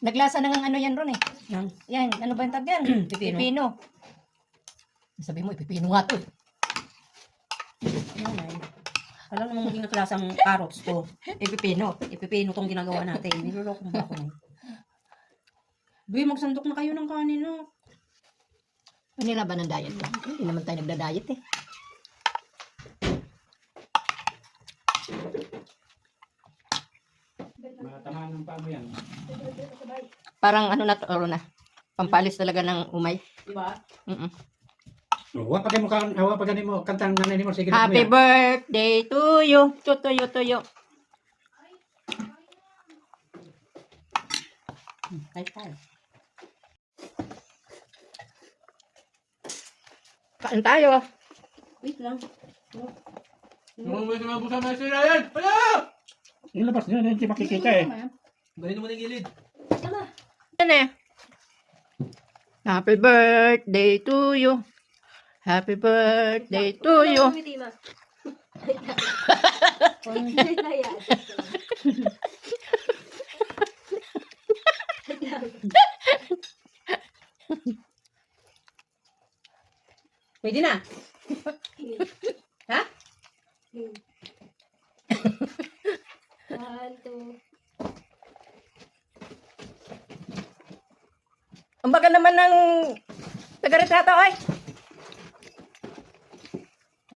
Naglasa ng ano yan ron eh. Yan, ano ba yung tag yan? Pipino. Pipino. Sabi mo, pipino nga to eh. Alam namang maging naklasang carrots to. Pipino. Ipipino tong ginagawa natin. Niloloko mo ba ako ngayon? Buy, magsandok na kayo ng kanin, no? Manila ba ng diet ko? Hindi naman tayo nagda-diet eh. Matamahan ng pamo yan. Parang ano na to, na. Pampalis talaga ng umay. Diba? Huwag pagay mo, kantang nanay mo. Sige, Happy birthday to you. To you. Kahit tayo. Kain tayo. Wait lang. May nabusan na sila yan! Hala! Ilabas nyo, hindi makikita eh. Bahin mo na yung gilid. Ano eh? Happy birthday to you. Happy birthday to you. Pwede na. Ha? 1, 2. Ang baga naman ng taga-retrato, ay.